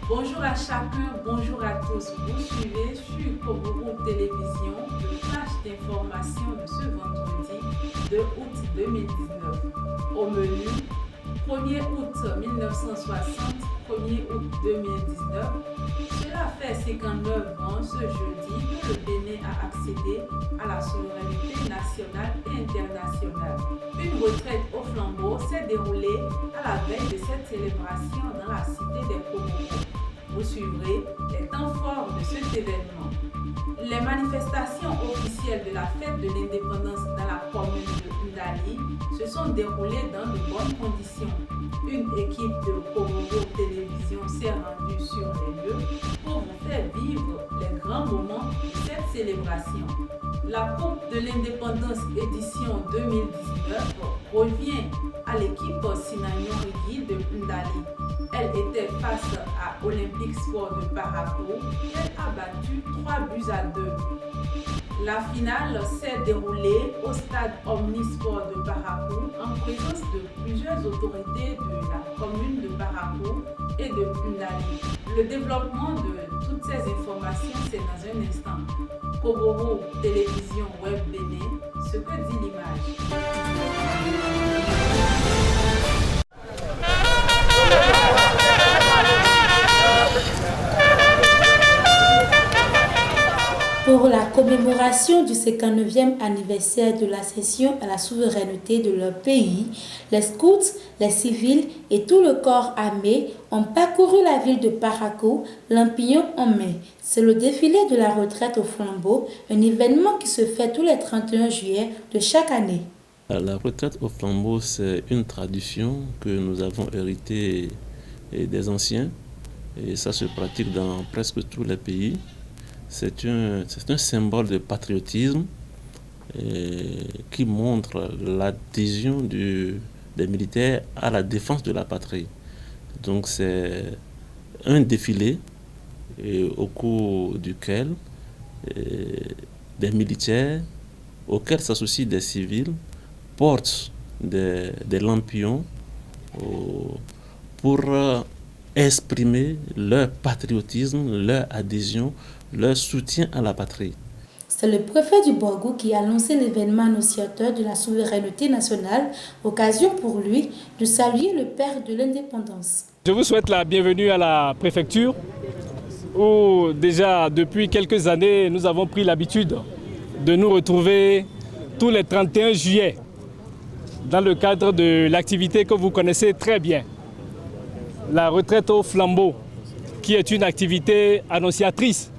Bonjour à chacun, bonjour à tous. Vous suivez sur Koboro Télévision le flash d'information de ce vendredi 2 août 2019. Au menu, 1er août 1960, 1er août 2019. Cela fait 59 ans ce jeudi que le Bénin a accédé à la souveraineté nationale et internationale. Une retraite au flambeau s'est déroulée à la veille de cette célébration dans la cité des Comores. Vous suivrez les temps forts de cet événement. Les manifestations officielles de la fête de l'indépendance dans la commune de Ndali se sont déroulées dans de bonnes conditions. Une équipe de Koboro Télévision s'est rendue sur les lieux pour vous faire vivre les grands moments de cette célébration. La Coupe de l'indépendance édition 2019 revient à l'équipe Sinagnon Rigui de Ndali. Elle était face à Olympique Sport de Parakou, qu'elle a battu 3-2. La finale s'est déroulée au stade Omnisport de Parakou en présence de plusieurs autorités de la commune de Parakou et de Ndali. Le développement de toutes ces informations, c'est dans un instant. Koboro Télévision Web Bénin, ce que dit l'image. Pour la commémoration du 59e anniversaire de l'accession à la souveraineté de leur pays, les scouts, les civils et tout le corps armé ont parcouru la ville de Parakou, Lampion en main. C'est le défilé de la retraite au flambeau, un événement qui se fait tous les 31 juillet de chaque année. La retraite au flambeau, c'est une tradition que nous avons héritée des anciens et ça se pratique dans presque tous les pays. C'est un symbole de patriotisme qui montre l'adhésion des militaires à la défense de la patrie. Donc c'est un défilé au cours duquel des militaires auxquels s'associent des civils portent des lampions pour exprimer leur patriotisme, leur adhésion, leur soutien à la patrie. C'est le préfet du Borgou qui a lancé l'événement annonciateur de la souveraineté nationale, occasion pour lui de saluer le père de l'indépendance. Je vous souhaite la bienvenue à la préfecture où déjà depuis quelques années nous avons pris l'habitude de nous retrouver tous les 31 juillet dans le cadre de l'activité que vous connaissez très bien, la retraite au flambeau, qui est une activité annonciatrice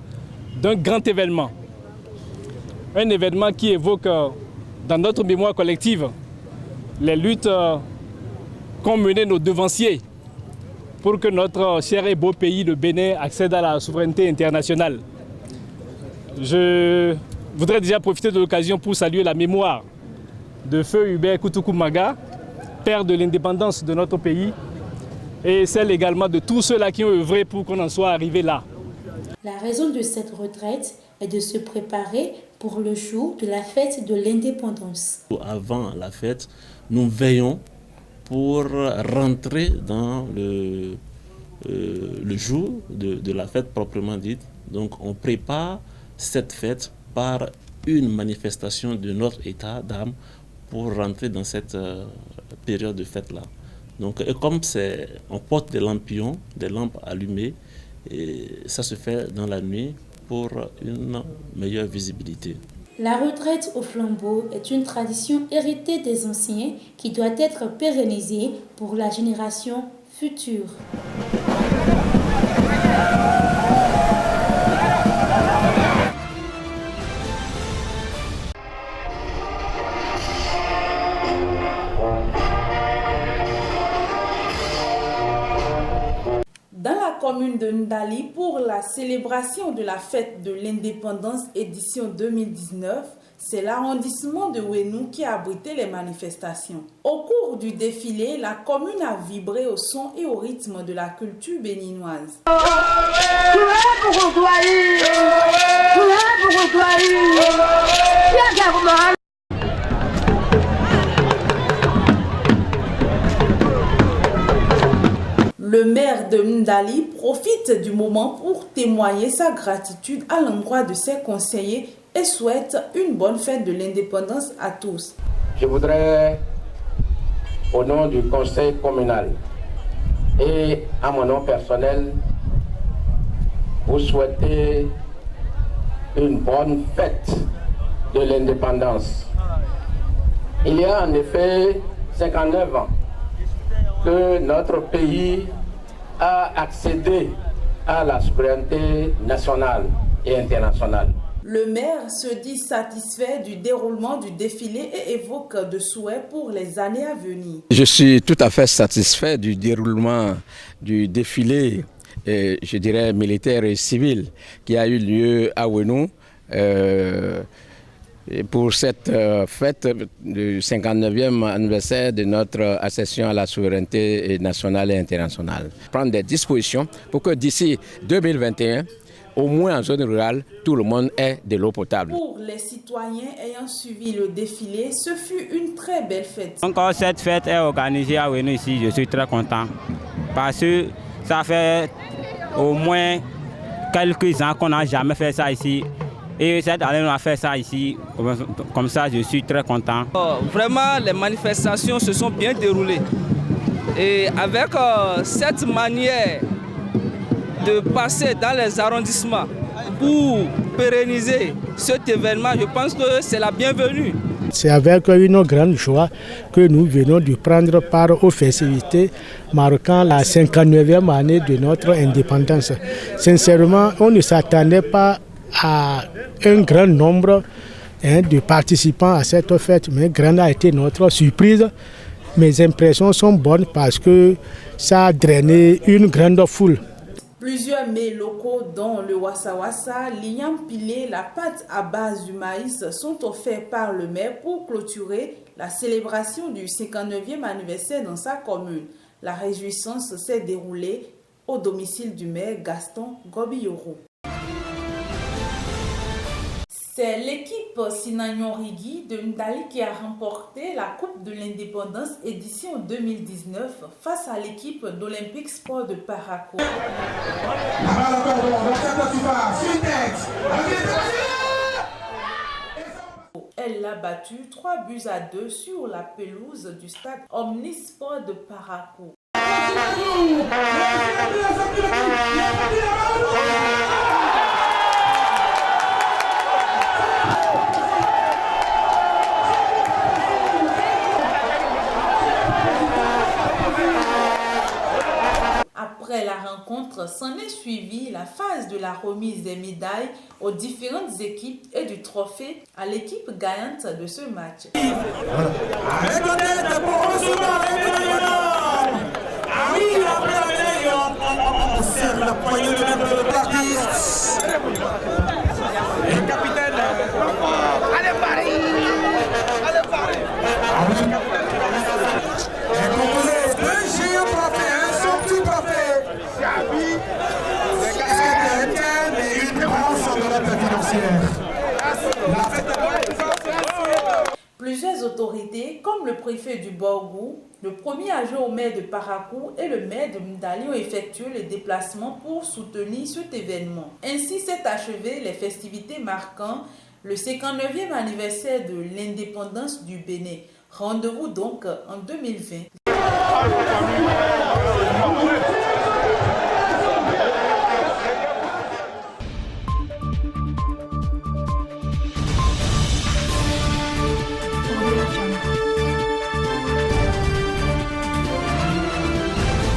d'un grand événement. Un événement qui évoque dans notre mémoire collective les luttes qu'ont menées nos devanciers pour que notre cher et beau pays, le Bénin, accède à la souveraineté internationale. Je voudrais déjà profiter de l'occasion pour saluer la mémoire de feu Hubert Koutoukou Maga, père de l'indépendance de notre pays, et celle également de tous ceux-là qui ont œuvré pour qu'on en soit arrivé là. La raison de cette retraite est de se préparer pour le jour de la fête de l'indépendance. Avant la fête, nous veillons pour rentrer dans le jour de la fête proprement dite. Donc on prépare cette fête par une manifestation de notre état d'âme pour rentrer dans cette période de fête-là. Donc, et comme on porte des lampions, des lampes allumées, et ça se fait dans la nuit pour une meilleure visibilité. La retraite au flambeau est une tradition héritée des anciens qui doit être pérennisée pour la génération future. Dans la commune de Ndali, pour la célébration de la fête de l'indépendance édition 2019, c'est l'arrondissement de Ouenou qui a abrité les manifestations. Au cours du défilé, la commune a vibré au son et au rythme de la culture béninoise. Le maire de Ndali profite du moment pour témoigner sa gratitude à l'endroit de ses conseillers et souhaite une bonne fête de l'indépendance à tous. Je voudrais, au nom du conseil communal et à mon nom personnel, vous souhaiter une bonne fête de l'indépendance. Il y a en effet 59 ans que notre pays a accédé à la souveraineté nationale et internationale. Le maire se dit satisfait du déroulement du défilé et évoque de souhaits pour les années à venir. Je suis tout à fait satisfait du déroulement du défilé, je dirais militaire et civil, qui a eu lieu à Ouenou pour cette fête du 59e anniversaire de notre accession à la souveraineté nationale et internationale. Prendre des dispositions pour que d'ici 2021, au moins en zone rurale, tout le monde ait de l'eau potable. Pour les citoyens ayant suivi le défilé, ce fut une très belle fête. Encore cette fête est organisée à Ouenou ici, je suis très content. Parce que ça fait au moins quelques ans qu'on n'a jamais fait ça ici. Et cette année, on a fait ça ici. Comme ça, je suis très content. Vraiment, les manifestations se sont bien déroulées. Et avec cette manière de passer dans les arrondissements pour pérenniser cet événement, je pense que c'est la bienvenue. C'est avec une grande joie que nous venons de prendre part aux festivités marquant la 59e année de notre indépendance. Sincèrement, on ne s'attendait pas à un grand nombre de participants à cette fête, mais grande a été notre surprise. Mes impressions sont bonnes parce que ça a drainé une grande foule. Plusieurs mets locaux, dont le wassa-wassa, l'igname pilé, la pâte à base du maïs, sont offerts par le maire pour clôturer la célébration du 59e anniversaire dans sa commune. La réjouissance s'est déroulée au domicile du maire Gaston Gobiyoro. C'est l'équipe Sinanyon-Rigui de Ndali qui a remporté la Coupe de l'Indépendance édition 2019 face à l'équipe d'Olympique Sport de Parakou. Elle l'a battu 3-2 sur la pelouse du stade Omnisport de Parakou. Après la rencontre, s'en est suivie la phase de la remise des médailles aux différentes équipes et du trophée à l'équipe gagnante de ce match. Plusieurs autorités, comme le préfet du Borgou, le premier adjoint au maire de Parakou et le maire de Ndali ont effectué le déplacement pour soutenir cet événement. Ainsi s'est achevé les festivités marquant le 59e anniversaire de l'indépendance du Bénin. Rendez-vous donc en 2020.